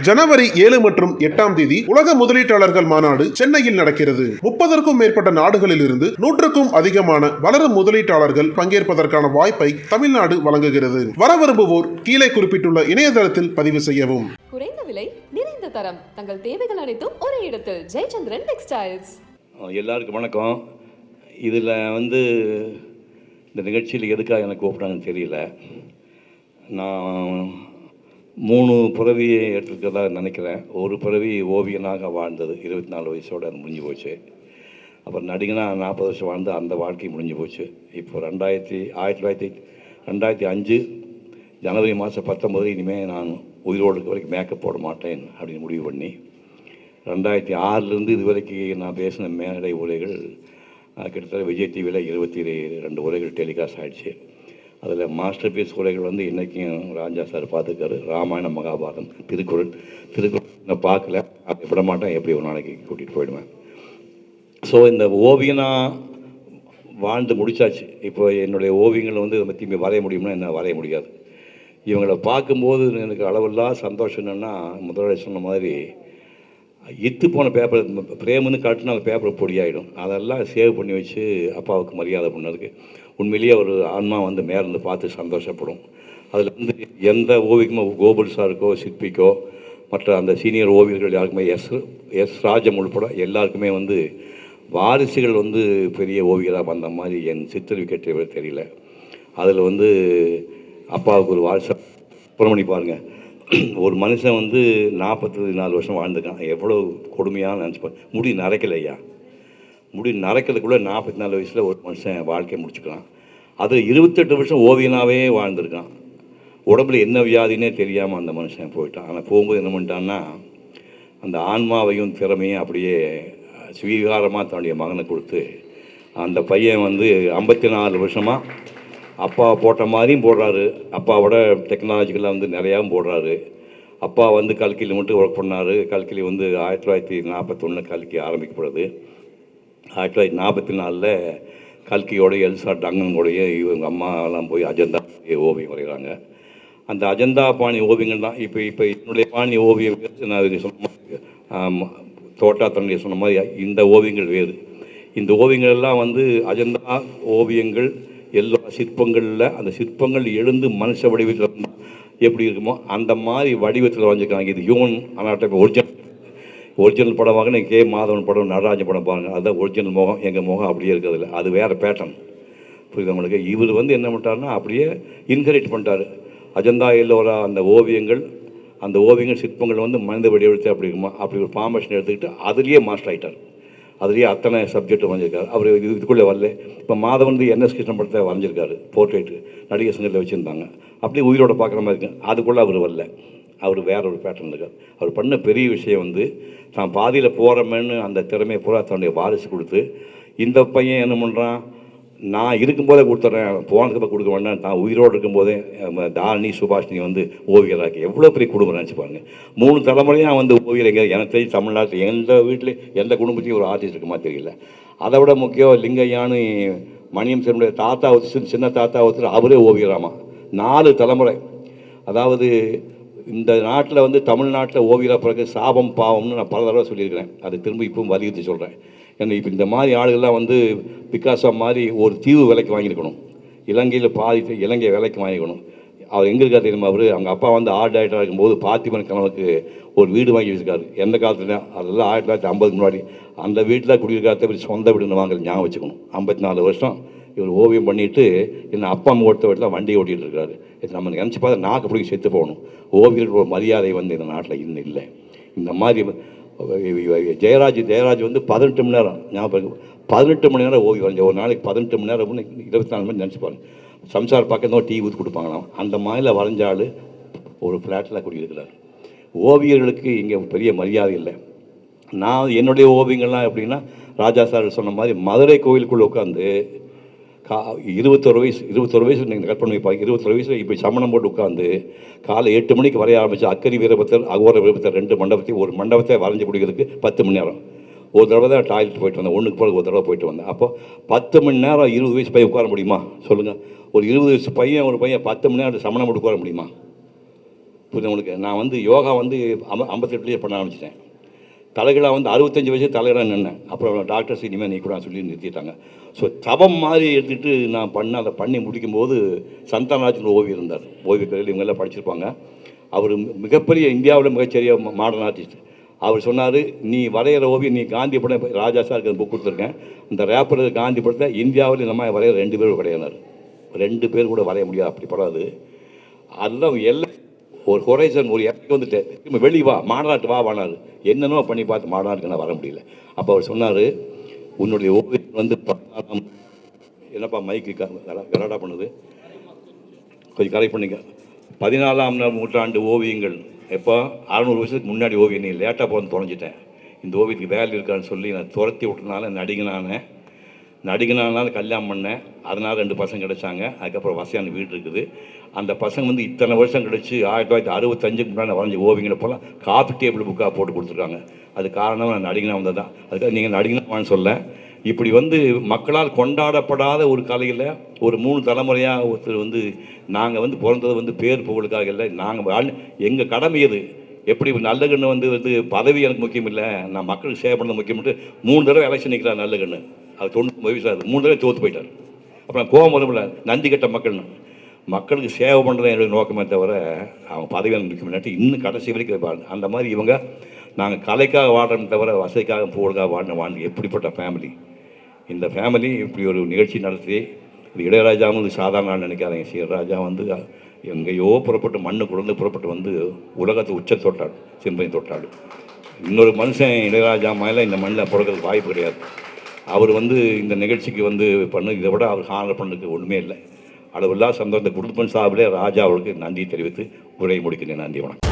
ஜனவரி 7 மற்றும் 8ஆம் தேதி உலக முதலீட்டாளர்கள் மாநாடு சென்னையில் நடக்கிறது. 30க்கும் மேற்பட்ட நாடுகளில் இருந்து 100க்கும் அதிகமான வளரும் முதலீட்டாளர்கள் பங்கேற்பதற்கான வாய்ப்பை தமிழ்நாடு வழங்குகிறது. வர விரும்புவோர் கீழே குறிப்பிட்டுள்ள இணையதளத்தில் பதிவு செய்யவும். குறைந்த விலை, நிறைந்த தரம், தங்கள் தேவைகள் அனைத்தும் ஒரே இடத்தில். ஜெயச்சந்திரன் டெக்ஸ்டைல்ஸ். எல்லாருக்கும் வணக்கம். இதில் இந்த நிகழ்ச்சியில் எதுக்காக எனக்கு கூப்பிட்டாங்கன்னு தெரியல. நான் 3 பிறவியை எடுத்துக்கிறதா நினைக்கிறேன். ஒரு பிறவி ஓவியனாக வாழ்ந்தது 24 வயசோடு அது முடிஞ்சு போச்சு. அப்புறம் நடிகனாக 40 வருஷம் வாழ்ந்து அந்த வாழ்க்கை முடிஞ்சு போச்சு. இப்போ 2005 ஜனவரி மாதம் 19 இனிமேல் நான் உயிரோடு இருக்க வரைக்கும் மேக்கப் போட மாட்டேன் அப்படின்னு முடிவு பண்ணி 2006 இது வரைக்கும் நான் பேசின மேடை உரைகள் கிட்டத்தட்ட விஜய் டிவியில் 22 உரைகள் டெலிகாஸ்ட் ஆகிடுச்சு. அதில் மாஸ்டர் பீஸ் உரைகள் இன்றைக்கும் ராஜா சார் பார்த்துருக்காரு. ராமாயணம், மகாபாரதம், திருக்குறள் நான் பார்க்கல, அதை விட மாட்டேன், எப்படி ஒரு நாளைக்கு கூட்டிகிட்டு போயிடுவேன். ஸோ இந்த ஓவியனாக வாழ்ந்து முடித்தாச்சு. இப்போ என்னுடைய ஓவியங்கள் இதை பற்றி வரைய முடியும்னா என்ன வரைய முடியாது. இவங்களை பார்க்கும்போது எனக்கு அளவில்லா சந்தோஷம். என்னென்னா முதலாளி சொன்ன மாதிரி இத்து போன பேப்பர் பிரேமுன்னு காட்டுனா அந்த பேப்பர் பொடியாயிடும். அதெல்லாம் சேவ் பண்ணி வச்சு அப்பாவுக்கு மரியாதை பண்ணதுக்கு உண்மையிலேயே ஒரு ஆன்மா மேலேருந்து பார்த்து சந்தோஷப்படும். அதில் எந்த ஓவியமோ கோகுல் சாருக்கோ சிற்பிக்கோ மற்ற அந்த சீனியர் ஓவியர்கள் யாருக்குமே எஸ் ராஜம் உள்பட எல்லாருக்குமே வாரிசுகள் பெரிய ஓவியராக வந்த மாதிரி என் சித்தரிக்கை தெரியல. அதில் அப்பாவுக்கு ஒரு வாரிசு புறமணி பாருங்கள். ஒரு மனுஷன் 44 வருஷம் வாழ்ந்துக்கான். எவ்வளோ கொடுமையாக நினச்சிப்பான். முடி நரைக்கலையா, முடி நரைக்கிறதுக்குள்ளே 44 வயசில் ஒரு மனுஷன் வாழ்க்கையை முடிச்சுக்கலாம். அது 28 வருஷம் ஓவியனாகவே வாழ்ந்துருக்கான். உடம்புல என்ன வியாதினே தெரியாமல் அந்த மனுஷன் போயிட்டான். ஆனால் போகும்போது என்ன பண்ணிட்டான்னா அந்த ஆன்மாவையும் திறமையும் அப்படியே ஸ்வீகாரமாக தன்னுடைய மகனை கொடுத்து அந்த பையன் 54 வருஷமாக அப்பா போட்ட மாதிரியும் போடுறாரு. அப்பாவோட டெக்னாலஜிக்கெல்லாம் நிறையாவும் போடுறாரு. அப்பா கல்கியில் மட்டும் ஒர்க் பண்ணார். கல்கிலி 1941 கல்கி ஆரம்பிக்கப்படுது. 1944 கல்கியோட எல்சா டங்கனோடைய இவங்க அம்மாலாம் போய் அஜந்தா ஓவியம் வரைகிறாங்க. அந்த அஜந்தா பாணி ஓவியங்கள் தான் இப்போ என்னுடைய பாணி ஓவியம். நான் சொன்ன மாதிரி தோட்டா தன்னுடைய சொன்ன மாதிரி இந்த ஓவியங்கள் வேறு. இந்த ஓவியங்கள் எல்லாம் அஜந்தா ஓவியங்கள் எல்லா சிற்பங்களில் அந்த சிற்பங்கள் எழுந்து மனுஷ வடிவத்தில் எப்படி இருக்குமோ அந்த மாதிரி வடிவத்தில் வரைஞ்சிருக்காங்க. இது ஹியூமன் அனாட்டமி ஒரிஜினல் படமாக நீங்கள் கே மாதவன் படம், நடராஜன் படம் பாருங்கள். அதுதான் ஒரிஜினல் முகம். எங்கள் முகம் அப்படியே இருக்கிறதில்ல, அது வேறு பேட்டர்ன். புரியுது உங்களுக்கு? இவர் என்ன பண்ணிட்டாருன்னா அப்படியே இன்ஹெரிட் பண்ணிட்டார். அஜந்தா எல்லோரா அந்த ஓவியங்கள் சிற்பங்கள் மனித வடிவெடுத்து அப்படி இருக்குமா அப்படி ஒரு ஃபார்மேஷன் எடுத்துக்கிட்டு அதுலேயே மாஸ்டர் ஆகிட்டார். அதுலேயே அத்தனை சப்ஜெக்ட் வரைஞ்சிருக்காரு. அவர் இதுக்குள்ளே வரல. இப்போ மாதவன் என்எஸ் கிருஷ்ணன் படத்தை வரைஞ்சிருக்காரு. போர்ட்ரேட்டு நடிகர் சங்கத்தில் வச்சுருந்தாங்க. அப்படியே உயிரோட பார்க்குற மாதிரி இருக்கு. அதுக்குள்ளே அவர் வரல. அவர் வேற ஒரு பேட்டர்ன் இருக்கார். அவர் பண்ண பெரிய விஷயம் தான் பாதியில் போகிறோமேன்னு அந்த திறமையை பூரா தன்னுடைய வாரிசு கொடுத்து, இந்த பையன் என்ன பண்ணுறான், நான் இருக்கும்போதே கொடுத்துட்றேன், போனதுக்கு கொடுக்க வேண்டாம், தான் உயிரோடு இருக்கும்போதே தாரணி சுபாஷினி ஓவியராக்கி எவ்வளோ பெரிய குடும்பம் நினச்சி பாருங்க. 3 தலைமுறையாக ஓவியர். எனக்கு தெரிஞ்சு தமிழ்நாட்டில் எந்த வீட்டில் எந்த குடும்பத்தையும் ஒரு ஆர்டிஸ்ட் இருக்குமா தெரியல. அதை விட முக்கியம் லிங்கையான்னு மணியம் சேனுடைய தாத்தா சின்ன தாத்தா ஒருத்தர் அவரே ஓவியராமா. 4 தலைமுறை. அதாவது இந்த நாட்டில் தமிழ்நாட்டில் ஓவியராக பிறகு சாபம் பாவம்னு நான் பல தடவை சொல்லியிருக்கிறேன். அது திரும்ப இப்பவும் வலியுறுத்தி சொல்கிறேன். ஏன்னா இப்போ இந்த மாதிரி ஆளுகள்லாம் பிகாசோ மாதிரி ஒரு தீவு விலைக்கு வாங்கியிருக்கணும். இலங்கையில் இலங்கை விலைக்கு வாங்கிக்கணும். அவர் எங்கே இருக்கார் தெரியுமா? அவர் அவங்க அப்பா ஆர்ட் டைரக்டராக இருக்கும்போது பார்த்திபன் கணவனுக்கு ஒரு வீடு வாங்கி வச்சுருக்காரு. எந்த காலத்துல அதெல்லாம் 1950 முன்னாடி. அந்த வீட்டில் குடியிருக்காத சொந்த வீடுன்னு வாங்கல, ஞாபகம் வச்சுக்கணும். 54 வருஷம் இவர் ஓவியம் பண்ணிவிட்டு என்ன அப்பா அம்மா ஓட்ட வீட்டில் வண்டி ஓட்டிகிட்டு இருக்காரு. இது நம்ம நினச்சி பார்த்தா நாக்கு பிடிக்க செத்து போகணும். ஓவியர்கள் ஒரு மரியாதை இந்த நாட்டில் இன்னும் இல்லை. இந்த மாதிரி ஜெயராஜ் 18 மணி நேரம், ஞாபகம் 18 மணி நேரம் ஓவியம் வரைஞ்ச. ஒரு நாளைக்கு 18 மணி நேரம் 24 மணி நினச்சி பாருங்க. சம்சார் பக்கம் டீ ஊற்றி கொடுப்பாங்களாம். அந்த மாதிரியில் வரைஞ்சால் ஒரு ஃப்ளாட்டில் குடியிருக்கிறார். ஓவியர்களுக்கு இங்கே பெரிய மரியாதை இல்லை. நான் என்னுடைய ஓவியங்கள்லாம் எப்படின்னா, ராஜா சார் சொன்ன மாதிரி மதுரை கோவிலுக்குள்ளே உட்காந்து 21 வயசு நீங்கள் கற்பனை வைப்பாங்க. 21 வயசில் இப்போ சமணம் போட்டு உட்காந்து காலை 8 மணிக்கு வரைய ஆரம்பித்து அக்கரி வீரபத்தர், அகோர வீரபத்தர் 2 மண்டபத்தையும் ஒரு மண்டபத்தை வரைஞ்சி பிடிக்கிறதுக்கு 10 மணி நேரம். ஒரு தடவை தான் டாய்லெட் போயிட்டு வந்தேன். ஒன்றுக்கு போல ஒரு தடவை போயிட்டு வந்தேன். அப்போ 10 மணி நேரம் 20 வயசு பையன் உட்கார முடியுமா சொல்லுங்கள்? ஒரு 20 வயசு பையன் 10 மணி நேரம் சமணம் போட்டு உட்கார முடியுமா? புரியுது உங்களுக்கு. நான் வந்து யோகா வந்து 58 பண்ண ஆரம்பிச்சிட்டேன். தலைகளாக வந்து 65 வயசு தலைகளாக நின்னேன். அப்புறம் டாக்டர்ஸ் இனிமேல் நீ கூட சொல்லி நிறுத்திட்டாங்க. ஸோ தபம் மாதிரி எடுத்துகிட்டு நான் அதை பண்ணி முடிக்கும்போது சந்தானராஜன் ஓவியர் இருந்தார். ஓவியர்கள் இவங்கெல்லாம் படிச்சிருப்பாங்க. அவர் மிகப்பெரிய இந்தியாவில் மிகச்சிறிய மாடர்ன் ஆர்டிஸ்ட். அவர் சொன்னார், நீ வரைகிற ஓவியம் நீ காந்தி படம் ராஜா சார் இருக்கிற புக் கொடுத்துருக்கேன், இந்த ரேப்பர் காந்தி படத்தை இந்தியாவில் இந்த மாதிரி வரைகிற 2 பேர் கிடையாது, 2 பேர் கூட வரைய முடியாது, அப்படி படாது. அதெல்லாம் எல்லாம் ஒரு ஹொரைசன் ஒரு இடத்துக்கு வந்துட்டு திரும்ப வெளியே வா மாநாட்டு வானார். என்னென்னோ பண்ணி பார்த்து மாநாட்டுக்கு நான் வர முடியல. அப்போ அவர் சொன்னார், உன்னுடைய ஓவியம் வந்து 14ஆம் என்னப்பா மைக்கு கராடா பண்ணுது, கொஞ்சம் கரெக்ட் பண்ணிக்க. 14ஆம் நூற்றாண்டு ஓவியங்கள் எப்போ 600 வருஷத்துக்கு முன்னாடி ஓவியம், நீ லேட்டாக போந்து தொலைஞ்சிட்டேன், இந்த ஓவியத்துக்கு வேலை இருக்கான்னு சொல்லி நான் துரத்தி விட்டனால நடிகனானாலும் கல்யாணம் பண்ணேன். அதனால் 2 பசங்க கிடைச்சாங்க. அதுக்கப்புறம் வசதியான வீடு இருக்குது. அந்த பசங்க வந்து இத்தனை வருஷம் கழிச்சு 1965க்கு முன்னாடி வரைஞ்ச ஓவியங்களை போல காஃபி டேபிள் புக்காக போட்டு கொடுத்துருக்காங்க. அது காரணம் நான் நடிகனாக வந்தது தான். அதுக்காக நீங்கள் நடிகனான்னு சொல்ல, இப்படி வந்து மக்களால் கொண்டாடப்படாத ஒரு கலையில் ஒரு 3 தலைமுறையாக ஒருத்தர் வந்து நாங்கள் வந்து பிறந்தது வந்து பேர் புகழுக்காக இல்லை, நாங்கள் எங்கள் கடமை எது, எப்படி நல்லகண்ணு வந்து பதவி எனக்கு முக்கியம் இல்லை, நான் மக்களுக்கு சேவை பண்ணது முக்கியம்ட்டு 3 தடவை எலெக்ஷன் நிற்கிறார் நல்லகண்ணு. அது 90 வயசு ஆகுது, 3 தடவை தோற்று போயிட்டார். அப்புறம் கோபம் வரும்ல, நந்தி கட்ட மக்கள்னு. மக்களுக்கு சேவை பண்ணுறது என்னுடைய நோக்கமே தவிர அவங்க பதவி எனக்கு முக்கியம் இல்லாட்டி இன்னும் கடைசி வரைக்கும் வைப்பாங்க. அந்த மாதிரி இவங்க நாங்கள் கலைக்காக வாடுறோம் தவிர வசதிக்காக புகழுக்காக வாழ்ந்து எப்படிப்பட்ட ஃபேமிலி. இந்த ஃபேமிலி இப்படி ஒரு நிகழ்ச்சி நடத்தி, இது இளையராஜாவும் வந்து சாதாரண நாள் நினைக்காதீங்க. இளையராஜா வந்து எங்கேயோ புறப்பட்டு மண்ணு குழந்தை புறப்பட்டு வந்து உலகத்தை உச்ச தொட்டாள், சிம்பனி தொட்டாள். இன்னொரு மனுஷன் இளையராஜா மேலே இந்த மண்ணில் பிறக்கிறதுக்கு வாய்ப்பு கிடையாது. அவர் வந்து இந்த நிகழ்ச்சிக்கு வந்து இதை விட அவர் ஹானர் பண்ணுறதுக்கு ஒன்றுமே இல்லை. அளவில்லா சந்தோஷத்தை கொடுப்பன் சார்பிலே ராஜா அவருக்கு நன்றி தெரிவித்து உரையை முடிக்கிறேன். நன்றி, வணக்கம்.